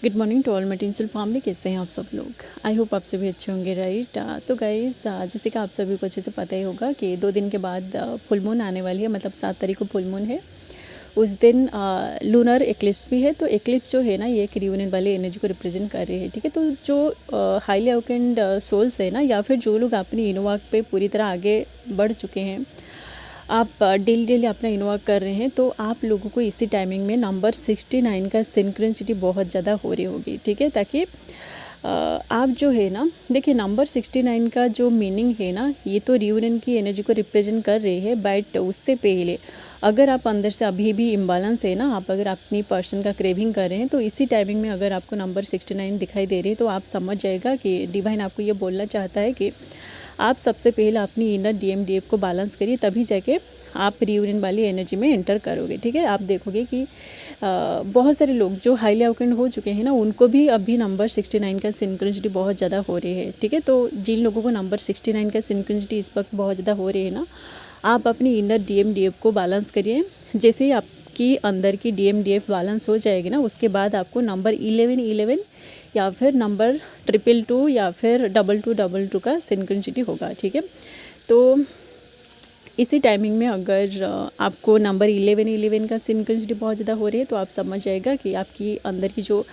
Good morning to all my tinsel family. कैसे हैं आप सब लोग? आई होप आप सभी अच्छे होंगे, राइट। तो गाइस, जैसे कि आप सभी को अच्छे से पता ही होगा कि 2 दिन के बाद फुल मून आने वाली है, मतलब 7 तारीख को फुल मून है। उस दिन लूनर एक्लिप्स भी है। तो एक्लिप्स जो है ना, ये एक रियूनियन वाली एनर्जी को रिप्रेजेंट कर रही है, ठीक है। तो जो हाईली अवेकेंड सोल्स है ना, या फिर जो लोग अपनी इनो वॉक पे पूरी तरह आगे बढ़ चुके हैं, आप डेली अपना इन्वॉक कर रहे हैं, तो आप लोगों को इसी टाइमिंग में नंबर 69 का सिंक्रोनिसिटी बहुत ज़्यादा हो रही होगी, ठीक है। ताकि आप जो है ना, देखिए नंबर 69 का जो मीनिंग है ना, ये तो रियूनियन की एनर्जी को रिप्रेजेंट कर रही है। बट उससे पहले अगर आप अंदर से अभी भी इम्बालेंस है ना, आप अगर अपनी पर्सन का क्रेविंग कर रहे हैं, तो इसी टाइमिंग में अगर आपको नंबर 69 दिखाई दे रही है, तो आप समझ जाएगा कि डिवाइन आपको ये बोलना चाहता है कि आप सबसे पहले अपनी इनर DMDF को बैलेंस करिए, तभी जाके आप रियूनियन वाली एनर्जी में एंटर करोगे, ठीक है। आप देखोगे कि बहुत सारे लोग जो हाईली अवेकेंड हो चुके हैं ना, उनको भी अभी नंबर 69 का सिंक्रोनिसिटी बहुत ज़्यादा हो रही है, ठीक है। तो जिन लोगों को नंबर 69 का सिंक्रोनिसिटी इस वक्त बहुत ज़्यादा हो रही है ना, आप अपनी इनर DMDF को बैलेंस करिए। जैसे ही आपकी अंदर की DMDF बैलेंस हो जाएगी ना, उसके बाद आपको नंबर 1111 या फिर नंबर 222 या फिर 2222 का सिंक्रोनिसिटी होगा, ठीक है। तो इसी टाइमिंग में अगर आपको नंबर 1111 का सिंक्रोनिसिटी बहुत ज़्यादा हो रही है, तो आप समझ जाएगा कि आपकी अंदर की जो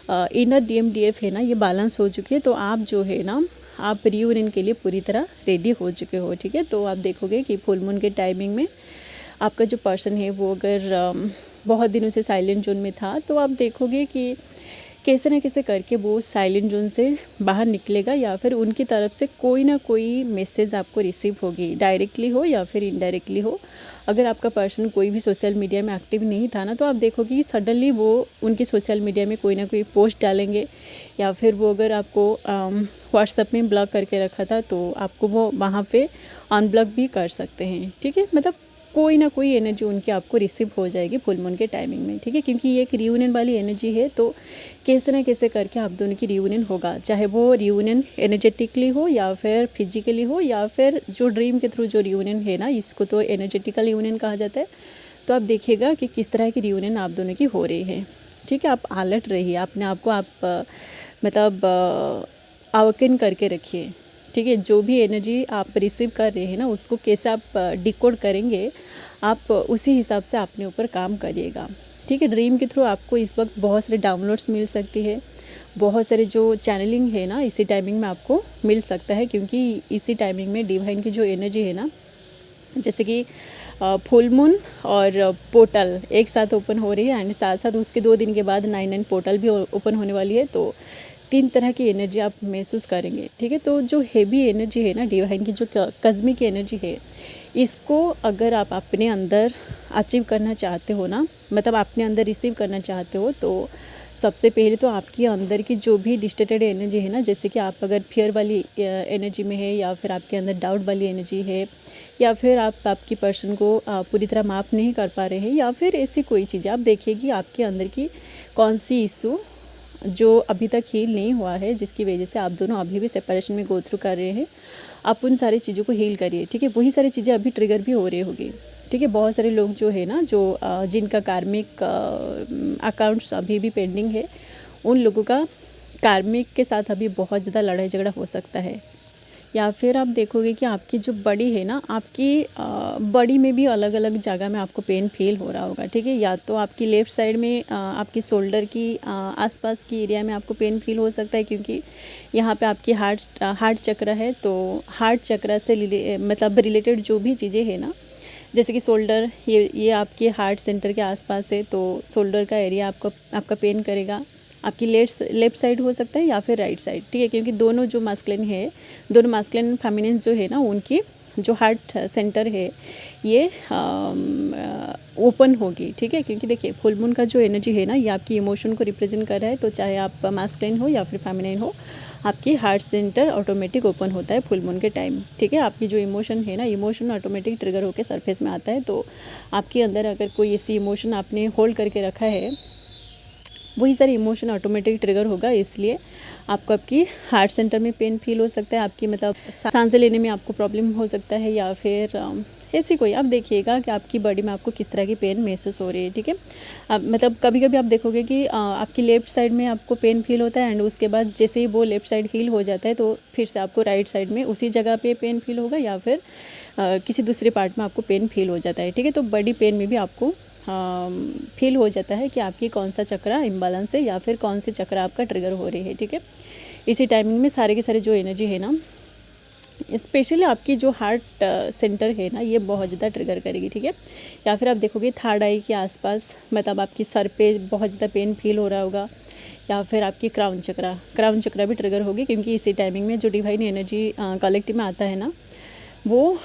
इनर DMDF है ना, ये बैलेंस हो चुकी है। तो आप जो है ना, आप रियूनियन के लिए पूरी तरह रेडी हो चुके हो, ठीक है। तो आप देखोगे कि फुल मून के टाइमिंग में आपका जो पर्सन है वो अगर बहुत दिनों से साइलेंट जोन में था, तो आप देखोगे कि कैसे ना कैसे करके वो साइलेंट जोन से बाहर निकलेगा, या फिर उनकी तरफ से कोई ना कोई मैसेज आपको रिसीव होगी, डायरेक्टली हो या फिर इनडायरेक्टली हो। अगर आपका पर्सन कोई भी सोशल मीडिया में एक्टिव नहीं था ना, तो आप देखोगे कि सडनली वो उनकी सोशल मीडिया में कोई ना कोई पोस्ट डालेंगे, या फिर वो अगर आपको व्हाट्सएप में ब्लॉक करके रखा था, तो आपको वो वहाँ पे अनब्लॉक भी कर सकते हैं, ठीक है। मतलब कोई ना कोई एनर्जी उनकी आपको रिसीव हो जाएगी फुल मून के टाइमिंग में, ठीक है। क्योंकि ये एक रियूनियन वाली एनर्जी है, तो कैसे ना कैसे करके आप दोनों की रियूनियन होगा, चाहे वो रियूनियन एनर्जेटिकली हो या फिर फिजिकली हो, या फिर जो ड्रीम के थ्रू जो रियूनियन है ना, इसको तो एनर्जेटिकल यूनियन कहा जाता है। तो आप देखिएगा कि किस तरह की रियूनियन आप दोनों की हो रही है, ठीक है। आप अलर्ट रहिए, अपने आप को आप मतलब अवेकन करके रखिए, ठीक है। जो भी एनर्जी आप रिसीव कर रहे हैं ना, उसको कैसे आप डिकोड करेंगे, आप उसी हिसाब से अपने ऊपर काम करिएगा, ठीक है। ड्रीम के थ्रू आपको इस वक्त बहुत सारे डाउनलोड्स मिल सकती है, बहुत सारे जो चैनलिंग है ना, इसी टाइमिंग में आपको मिल सकता है। क्योंकि इसी टाइमिंग में डिवाइन की जो एनर्जी है ना, जैसे कि फुल मून और पोर्टल एक साथ ओपन हो रही है, एंड साथ साथ उसके 2 दिन के बाद 9 पोर्टल भी ओपन होने वाली है। तो 3 तरह की एनर्जी आप महसूस करेंगे, ठीक है। तो जो हेवी एनर्जी है ना, डिवाइन की जो कस्मिक एनर्जी है, इसको अगर आप अपने अंदर अचीव करना चाहते हो ना, मतलब अपने अंदर रिसीव करना चाहते हो, तो सबसे पहले तो आपके अंदर की जो भी डिस्टर्टेड एनर्जी है ना, जैसे कि आप अगर फियर वाली एनर्जी में है, या फिर आपके अंदर डाउट वाली एनर्जी है, या फिर आप आपकी पर्सन को पूरी तरह माफ़ नहीं कर पा रहे हैं, या फिर ऐसी कोई चीज़, आप देखिएगी आपके अंदर की कौन सी इशू जो अभी तक हील नहीं हुआ है, जिसकी वजह से आप दोनों अभी भी सेपरेशन में गो थ्रू कर रहे हैं, आप उन सारी चीज़ों को हील करिए, ठीक है। वही सारी चीज़ें अभी ट्रिगर भी हो रही होगी, ठीक है। बहुत सारे लोग जो है ना, जो जिनका कार्मिक अकाउंट्स अभी भी पेंडिंग है, उन लोगों का कार्मिक के साथ अभी बहुत ज़्यादा लड़ाई झगड़ा हो सकता है। या फिर आप देखोगे कि आपकी जो बड़ी है ना, आपकी बड़ी में भी अलग अलग जगह में आपको पेन फील हो रहा होगा, ठीक है। या तो आपकी लेफ़्ट साइड में आपकी शोल्डर की आसपास की एरिया में आपको पेन फील हो सकता है, क्योंकि यहाँ पे आपकी हार्ट चक्र है। तो हार्ट चक्र से मतलब रिलेटेड जो भी चीज़ें हैं ना, जैसे कि शोल्डर, ये आपके हार्ट सेंटर के आसपास है, तो शोल्डर का एरिया आपका पेन करेगा। आपकी लेफ्ट साइड हो सकता है या फिर राइट साइड, ठीक है। क्योंकि दोनों जो मास्कुलिन है, दोनों मास्कुलिन फेमिनिन जो है ना, उनकी जो हार्ट सेंटर है, ये ओपन होगी, ठीक है। क्योंकि देखिए फुल मून का जो एनर्जी है ना, ये आपकी इमोशन को रिप्रेजेंट कर रहा है। तो चाहे आप मास्कुलिन हो या फिर फेमिनिन हो, आपकी हार्ट सेंटर ऑटोमेटिक ओपन होता है फुल मून के टाइम, ठीक है। आपकी जो इमोशन है ना, इमोशन ऑटोमेटिक ट्रिगर होकर सरफेस में आता है। तो आपके अंदर अगर कोई ऐसी इमोशन आपने होल्ड करके रखा है, वही सारे इमोशन ऑटोमेटिक ट्रिगर होगा, इसलिए आपको आपकी हार्ट सेंटर में पेन फील हो सकता है, आपकी मतलब सांसें लेने में आपको प्रॉब्लम हो सकता है, या फिर ऐसी कोई आप देखिएगा कि आपकी बॉडी में आपको किस तरह की पेन महसूस हो रही है। ठीक है, अब मतलब कभी कभी आप देखोगे कि आपकी लेफ़्ट साइड में आपको पेन फील होता है, एंड उसके बाद जैसे ही वो लेफ़्ट साइड हील हो जाता है तो फिर से आपको राइट साइड में उसी जगह पे पेन फील होगा, या फिर किसी दूसरे पार्ट में आपको पेन फील हो जाता है। ठीक है, तो बॉडी पेन में भी आपको फील हो जाता है कि आपकी कौन सा चक्रा इम्बैलेंस है, या फिर कौन से चक्रा आपका ट्रिगर हो रही है। ठीक है, इसी टाइमिंग में सारे के सारे जो एनर्जी है ना, स्पेशली आपकी जो हार्ट सेंटर है ना, ये बहुत ज़्यादा ट्रिगर करेगी। ठीक है, या फिर आप देखोगे थर्ड आई के आसपास, मतलब आपकी सर पे बहुत ज़्यादा पेन फील हो रहा होगा, या फिर आपकी क्राउन चक्रा भी ट्रिगर होगी, क्योंकि इसी टाइमिंग में जो डिवाइन एनर्जी कलेक्टिव में आता है ना, वो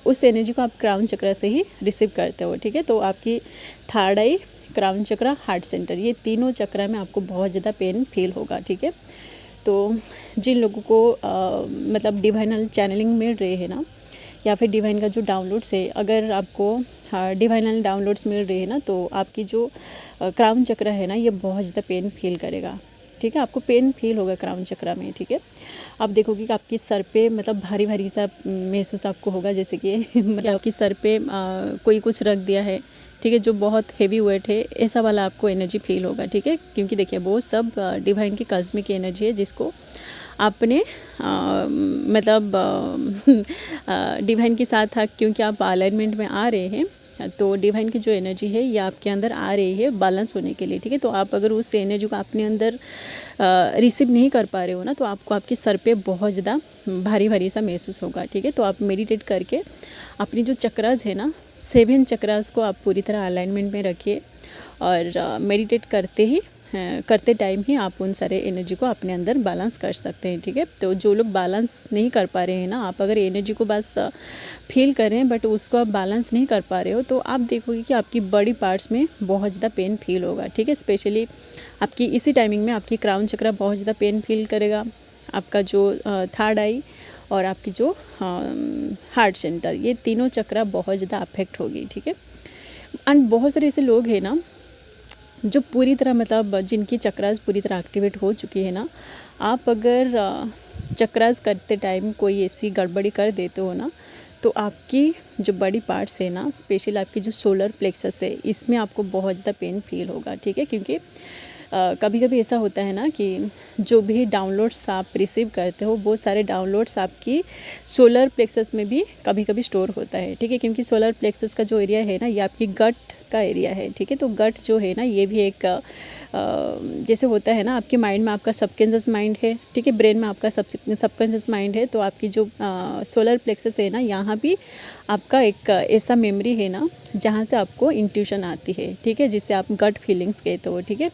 उस एनर्जी को आप क्राउन चक्रा से ही रिसीव करते हो। ठीक है, तो आपकी थर्ड आई, क्राउन चक्रा, हार्ट सेंटर, ये तीनों चक्रा में आपको बहुत ज़्यादा पेन फील होगा। ठीक है, तो जिन लोगों को मतलब डिवाइनल चैनलिंग मिल रही है ना, या फिर डिवाइन का जो डाउनलोड्स है, अगर आपको डिवाइनल डाउनलोड्स मिल रही है ना, तो आपकी जो क्राउन चक्रा है ना, ये बहुत ज़्यादा पेन फील करेगा। ठीक है, आपको पेन फील होगा क्राउन चक्रा में। ठीक है, आप देखोगे कि आपकी सर पे मतलब भारी भारी सा महसूस आपको होगा, जैसे कि मतलब आपकी सर पे कोई कुछ रख दिया है। ठीक है, जो बहुत हेवी वेट है, ऐसा वाला आपको एनर्जी फील होगा। ठीक है, क्योंकि देखिए वो सब डिवाइन की कॉस्मिक एनर्जी है, जिसको आपने मतलब डिवाइन के साथ क्योंकि आप अलाइनमेंट में आ रहे हैं, तो डिवाइन की जो एनर्जी है ये आपके अंदर आ रही है बैलेंस होने के लिए। ठीक है, तो आप अगर उस एनर्जी को अपने अंदर रिसीव नहीं कर पा रहे हो ना, तो आपको आपके सर पे बहुत ज़्यादा भारी भारी सा महसूस होगा। ठीक है, तो आप मेडिटेट करके अपनी जो चक्रास है ना, 7 चक्रास को आप पूरी तरह अलाइनमेंट में रखिए, और मेडिटेट करते टाइम ही आप उन सारे एनर्जी को अपने अंदर बैलेंस कर सकते हैं। ठीक है, तो जो लोग बैलेंस नहीं कर पा रहे हैं ना, आप अगर एनर्जी को बस फील कर रहे हैं बट उसको आप बैलेंस नहीं कर पा रहे हो, तो आप देखोगे कि आपकी बॉडी पार्ट्स में बहुत ज़्यादा पेन फील होगा। ठीक है, स्पेशली आपकी इसी टाइमिंग में आपकी क्राउन चक्रा बहुत ज़्यादा पेन फील करेगा, आपका जो थर्ड आई और आपकी जो हार्ट सेंटर, ये तीनों चक्रा बहुत ज़्यादा अफेक्ट होगी। ठीक है, एंड बहुत सारे ऐसे लोग हैं ना जो पूरी तरह मतलब जिनकी चक्रास पूरी तरह एक्टिवेट हो चुकी है ना, आप अगर चक्रास करते टाइम कोई ऐसी गड़बड़ी कर देते हो ना, तो आपकी जो बॉडी पार्ट्स है ना, स्पेशल आपकी जो सोलर प्लेक्सस है, इसमें आपको बहुत ज़्यादा पेन फील होगा। ठीक है, क्योंकि कभी कभी ऐसा होता है ना कि जो भी डाउनलोड्स आप रिसीव करते हो, वो सारे डाउनलोड्स आपकी सोलर प्लेक्सस में भी कभी कभी स्टोर होता है। ठीक है, क्योंकि सोलर प्लेक्सस का जो एरिया है ना, ये आपकी गट का एरिया है। ठीक है, तो गट जो है ना, ये भी एक जैसे होता है ना, आपके माइंड में आपका सबकॉन्शियस माइंड है। ठीक है, ब्रेन में आपका सबकॉन्शियस माइंड है, तो आपकी जो सोलर प्लेक्सस है ना, यहाँ भी आपका एक ऐसा मेमोरी है ना, जहाँ से आपको इंट्यूशन आती है। ठीक है, जिससे आप गट फीलिंग्स कहते हो। ठीक है,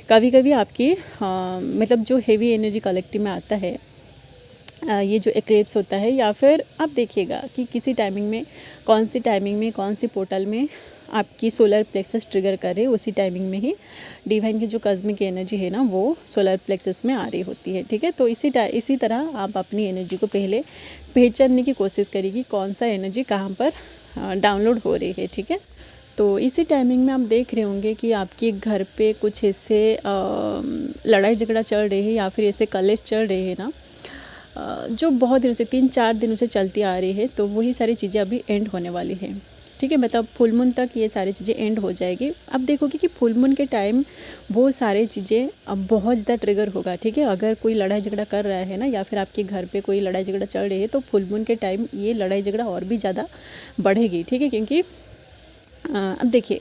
कभी कभी आपकी मतलब जो हेवी एनर्जी कलेक्टिव में आता है, ये जो एक्लिप्स होता है, या फिर आप देखिएगा कि किसी टाइमिंग में कौन सी पोर्टल में आपकी सोलर प्लेक्सस ट्रिगर कर रही है, उसी टाइमिंग में ही डिवाइन की जो कॉस्मिक एनर्जी है ना, वो सोलर प्लेक्सस में आ रही होती है। ठीक है, तो इसी तरह आप अपनी एनर्जी को पहले पहचानने की कोशिश करिए, कौन सा एनर्जी कहाँ पर डाउनलोड हो रही है। ठीक है, तो इसी टाइमिंग में आप देख रहे होंगे कि आपके घर पे कुछ ऐसे लड़ाई झगड़ा चल रही है, या फिर ऐसे कलेश चल रहे हैं ना, जो बहुत दिनों से 3-4 दिनों से चलती आ रही है, तो वही सारी चीज़ें अभी एंड होने वाली हैं। ठीक है, मतलब फुल मून तक ये सारी चीज़ें एंड हो जाएगी। अब देखोगे कि फुल मून के टाइम वो सारी चीज़ें अब बहुत ज़्यादा ट्रिगर होगा। ठीक है, अगर कोई लड़ाई झगड़ा कर रहा है ना, या फिर आपके घर पे कोई लड़ाई झगड़ा चल रही है, तो फुल मून के टाइम ये लड़ाई झगड़ा और भी ज़्यादा बढ़ेगी। ठीक है, क्योंकि अब देखिए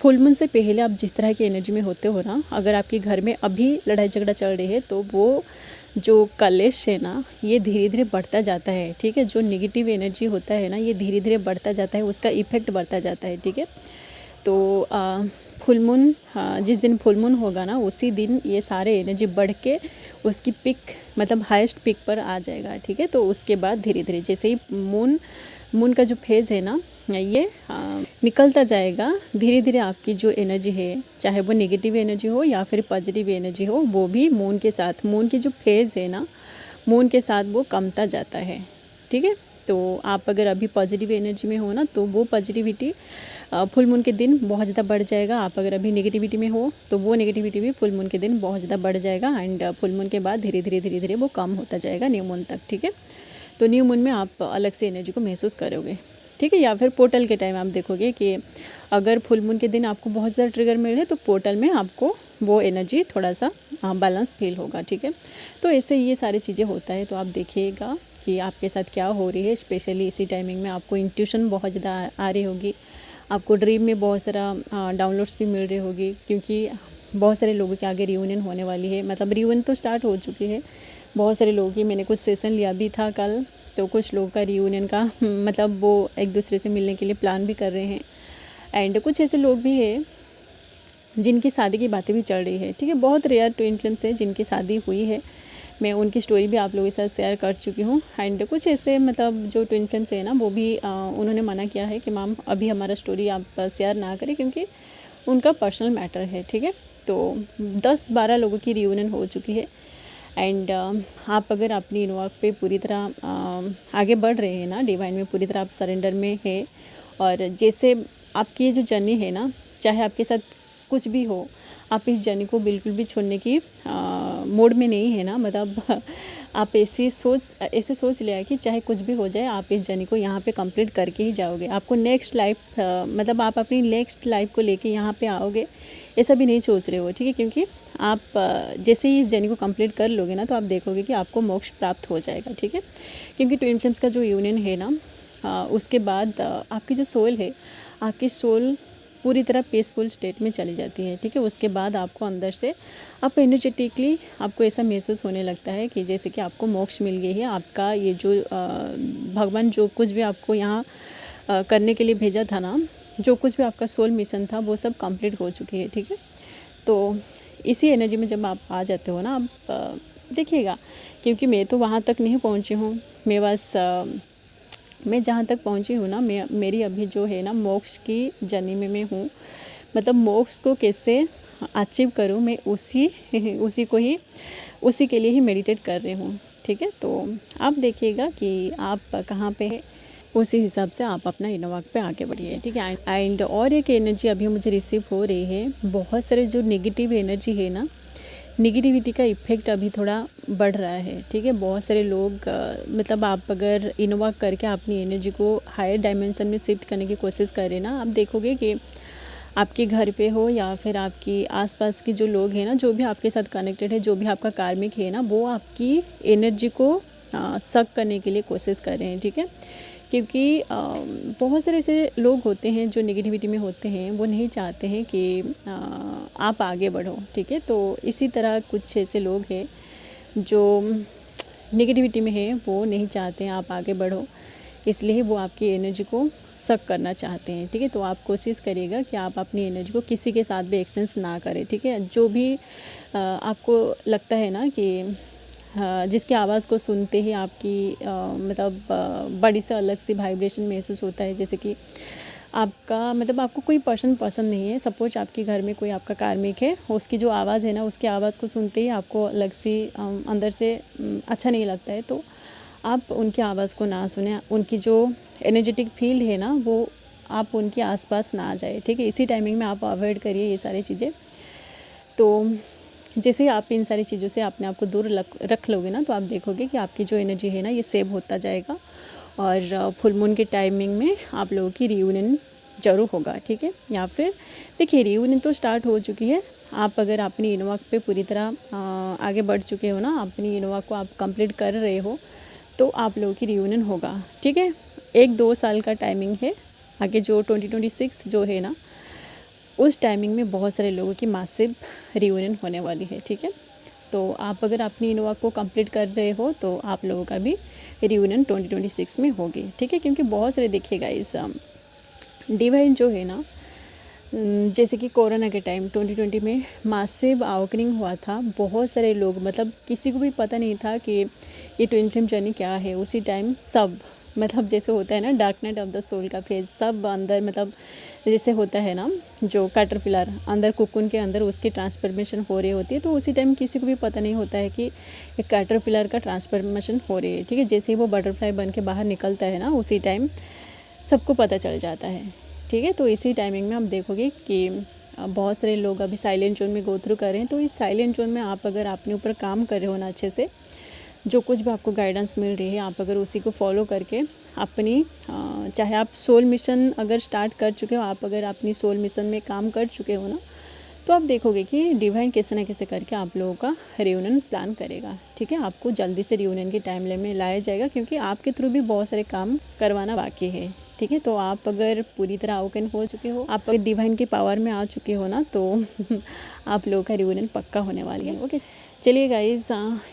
फुल मून से पहले आप जिस तरह की एनर्जी में होते हो ना, अगर आपके घर में अभी लड़ाई झगड़ा चल रही है, तो वो जो कलेश है ना, ये धीरे धीरे बढ़ता जाता है। ठीक है, जो नेगेटिव एनर्जी होता है ना, ये धीरे धीरे बढ़ता जाता है, उसका इफेक्ट बढ़ता जाता है। ठीक है, तो फुल मून जिस दिन फुल मून होगा ना, उसी दिन ये सारे एनर्जी बढ़ के उसकी पिक मतलब हाईएस्ट पिक पर आ जाएगा। ठीक है, तो उसके बाद धीरे धीरे जैसे ही मून का जो फेज़ है ना, ये निकलता जाएगा, धीरे धीरे आपकी जो एनर्जी है, चाहे वो नेगेटिव एनर्जी हो या फिर पॉजिटिव एनर्जी हो, वो भी मून की जो फेज़ है ना, मून के साथ वो कमता जाता है। ठीक है, तो आप अगर अभी पॉजिटिव एनर्जी में हो ना, तो वो पॉजिटिविटी फुल मून के दिन बहुत ज़्यादा बढ़ जाएगा। आप अगर अभी नेगेटिविटी में हो तो वो नेगेटिविटी भी फुल मून के दिन बहुत ज़्यादा बढ़ जाएगा एंड फुल मून के बाद धीरे धीरे वो कम होता जाएगा न्यू मून तक, ठीक है। तो न्यू मून में आप अलग से एनर्जी को महसूस करोगे, ठीक है। या फिर पोर्टल के टाइम आप देखोगे कि अगर फुल मून के दिन आपको बहुत ज़्यादा ट्रिगर मिल रहे हैं तो पोर्टल में आपको वो एनर्जी थोड़ा सा बैलेंस फील होगा, ठीक है। तो ऐसे ये सारी चीज़ें होता है। तो आप देखिएगा कि आपके साथ क्या हो रही है। स्पेशली इसी टाइमिंग में आपको इंट्यूशन बहुत ज़्यादा आ रही होगी, आपको ड्रीम में बहुत सारा डाउनलोड्स भी मिल रही होगी, क्योंकि बहुत सारे लोगों के आगे रियूनियन होने वाली है। मतलब रियूनियन तो स्टार्ट हो चुकी है बहुत सारे लोगों की। मैंने कुछ सेशन लिया भी था कल, तो कुछ लोगों का रियूनियन का मतलब वो एक दूसरे से मिलने के लिए प्लान भी कर रहे हैं एंड कुछ ऐसे लोग भी हैं जिनकी शादी की बातें भी चल रही है, ठीक है। बहुत रेयर ट्विन फ्लेम्स है जिनकी शादी हुई है। मैं उनकी स्टोरी भी आप लोगों के साथ शेयर कर चुकी हूँ एंड कुछ ऐसे मतलब जो ट्विन फ्लेम्स है ना वो भी उन्होंने मना किया है कि मैम अभी हमारा स्टोरी आप शेयर ना करें क्योंकि उनका पर्सनल मैटर है, ठीक है। तो 10-12 लोगों की रियूनियन हो चुकी है एंड आप अगर अपनी इनवर्क पे पूरी तरह आगे बढ़ रहे हैं ना, डिवाइन में पूरी तरह आप सरेंडर में है और जैसे आपकी ये जो जर्नी है ना, चाहे आपके साथ कुछ भी हो, आप इस जर्नी को बिल्कुल भी छोड़ने की मोड में नहीं है ना। मतलब आप ऐसे सोच लिया है कि चाहे कुछ भी हो जाए आप इस जर्नी को यहाँ पे कंप्लीट करके ही जाओगे। आपको नेक्स्ट लाइफ मतलब आप अपनी नेक्स्ट लाइफ को लेके यहाँ पे आओगे, ऐसा भी नहीं सोच रहे हो, ठीक है। क्योंकि आप जैसे ही इस जर्नी को कंप्लीट कर लोगे ना तो आप देखोगे कि आपको मोक्ष प्राप्त हो जाएगा, ठीक है। क्योंकि ट्विन फ्लेम्स का जो यूनियन है ना, उसके बाद आपकी जो सोल है, आपकी सोल पूरी तरह पीसफुल स्टेट में चली जाती है, ठीक है। उसके बाद आपको अंदर से आप एनर्जेटिकली आपको ऐसा महसूस होने लगता है कि जैसे कि आपको मोक्ष मिल गई है। आपका ये जो भगवान जो कुछ भी आपको यहाँ करने के लिए भेजा था ना, जो कुछ भी आपका सोल मिशन था वो सब कंप्लीट हो चुकी है, ठीक है। तो इसी एनर्जी में जब आप आ जाते हो ना, आप देखिएगा, क्योंकि मैं तो वहाँ तक नहीं पहुँची हूँ। मैं जहाँ तक पहुँची हूँ ना, मेरी अभी जो है ना मोक्ष की जर्नी में मैं हूँ। मतलब मोक्ष को कैसे अचीव करूँ, मैं उसी के लिए ही मेडिटेट कर रही हूँ, ठीक है। तो आप देखिएगा कि आप कहाँ पे है, उसी हिसाब से आप अपना इनवर्क पे आगे बढ़िए, ठीक है। एंड और एक एनर्जी अभी मुझे रिसीव हो रही है, बहुत सारे जो नेगेटिव एनर्जी है ना, नेगेटिविटी का इफ़ेक्ट अभी थोड़ा बढ़ रहा है, ठीक है। बहुत सारे लोग मतलब आप अगर इनवर्क करके अपनी एनर्जी को हायर डायमेंशन में शिफ्ट करने की कोशिश करें ना, आप देखोगे कि आपके घर पे हो या फिर आपकी आसपास के जो लोग हैं ना, जो भी आपके साथ कनेक्टेड है, जो भी आपका कार्मिक है ना, वो आपकी एनर्जी को सक करने के लिए कोशिश कर रहे हैं, ठीक है। क्योंकि बहुत सारे ऐसे लोग होते हैं जो नेगेटिविटी में होते हैं, वो नहीं चाहते हैं कि आप आगे बढ़ो, ठीक है। तो इसी तरह कुछ ऐसे लोग हैं जो नेगेटिविटी में है, वो नहीं चाहते हैं आप आगे बढ़ो, इसलिए वो आपकी एनर्जी को सक करना चाहते हैं, ठीक है। तो आप कोशिश करिएगा कि आप अपनी एनर्जी को किसी के साथ भी एक्सचेंज ना करें, ठीक है। जो भी आपको लगता है ना कि जिसकी आवाज़ को सुनते ही आपकी मतलब बड़ी से अलग सी वाइब्रेशन महसूस होता है, जैसे कि आपका मतलब आपको कोई पर्सन पसंद नहीं है। सपोज आपके घर में कोई आपका कार्मिक है, उसकी जो आवाज़ है ना, उसकी आवाज़ को सुनते ही आपको अलग सी अंदर से अच्छा नहीं लगता है, तो आप उनकी आवाज़ को ना सुने। उनकी जो एनर्जेटिक फील्ड है ना, वो आप उनके आसपास ना जाए, ठीक है। इसी टाइमिंग में आप अवॉइड करिए ये सारी चीज़ें। तो जैसे ही आप इन सारी चीज़ों से अपने आप को दूर रख लोगे ना, तो आप देखोगे कि आपकी जो एनर्जी है ना, ये सेव होता जाएगा और फुल मून के टाइमिंग में आप लोगों की रियूनियन ज़रूर होगा, ठीक है। या फिर देखिए, रियूनियन तो स्टार्ट हो चुकी है। आप अगर अपनी इनवर्क पे पूरी तरह आगे बढ़ चुके हो ना, अपनी इनवर्क को आप कंप्लीट कर रहे हो, तो आप लोगों की रियूनियन होगा, ठीक है। 1-2 साल का टाइमिंग है आगे, जो 2026 जो है ना, उस टाइमिंग में बहुत सारे लोगों की मासिव रियूनियन होने वाली है, ठीक है। तो आप अगर अपनी इनोवा को कंप्लीट कर रहे हो तो आप लोगों का भी रियूनियन 2026 में होगी, ठीक है। क्योंकि बहुत सारे देखिएगा इस डिवाइन जो है ना, जैसे कि कोरोना के टाइम 2020 में मासिव अवेकनिंग हुआ था। बहुत सारे लोग, मतलब किसी को भी पता नहीं था कि ये ट्विन फ्लेम जर्नी क्या है। उसी टाइम सब, मतलब जैसे होता है ना dark night of the soul का फेज, सब अंदर, मतलब जैसे होता है ना जो कैटरपिलर अंदर कुकुन के अंदर उसकी ट्रांसफॉर्मेशन हो रही होती है, तो उसी टाइम किसी को भी पता नहीं होता है कि एक कैटरपिलर का ट्रांसफॉर्मेशन हो रही है, ठीक है। जैसे ही वो बटरफ्लाई बन के बाहर निकलता है ना, उसी टाइम सबको पता चल जाता है, ठीक है। तो इसी टाइमिंग में आप देखोगे कि बहुत सारे लोग अभी साइलेंट जोन में गो थ्रू कर रहे हैं। तो इस साइलेंट जोन में आप अगर अपने ऊपर काम कर रहे हो ना अच्छे से, जो कुछ भी आपको गाइडेंस मिल रही है आप अगर उसी को फॉलो करके अपनी चाहे आप सोल मिशन अगर स्टार्ट कर चुके हो, आप अगर अपनी सोल मिशन में काम कर चुके हो ना, तो आप देखोगे कि डिवाइन कैसे ना कैसे करके आप लोगों का रियूनियन प्लान करेगा। ठीक है, आपको जल्दी से रियूनियन की टाइमलाइन में लाया जाएगा, क्योंकि आपके थ्रू भी बहुत सारे काम करवाना बाकी है। ठीक है, तो आप अगर पूरी तरह अवेकन हो चुके हो, आप अगर डिवाइन की पावर में आ चुके हो ना, तो आप लोगों का रियूनियन पक्का होने वाली है। ओके, चलिए गाइज,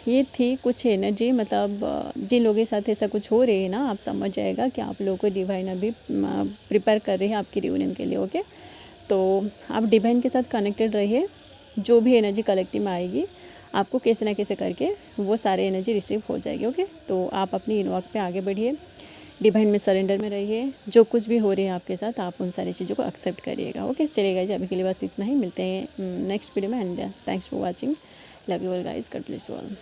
ये थी कुछ एनर्जी, मतलब जिन लोगों के साथ ऐसा कुछ हो रही है ना, आप समझ जाएगा कि आप लोगों को डिवाइन अभी प्रिपेयर कर रही है आपकी रियूनियन के लिए। ओके, तो आप डिवाइन के साथ कनेक्टेड रहिए। जो भी एनर्जी कलेक्टिव में आएगी आपको कैसे ना कैसे करके वो सारे एनर्जी रिसीव हो जाएगी। ओके, तो आप अपनी इनवर्क पे आगे बढ़िए, डिवाइन में सरेंडर में रहिए। जो कुछ भी हो रही है आपके साथ, आप उन सारी चीज़ों को एक्सेप्ट करिएगा। ओके, चलिएगा जी, अभी के लिए बस इतना ही। मिलते हैं नेक्स्ट वीडियो में, and thanks for watching. Love you all guys, God bless you all.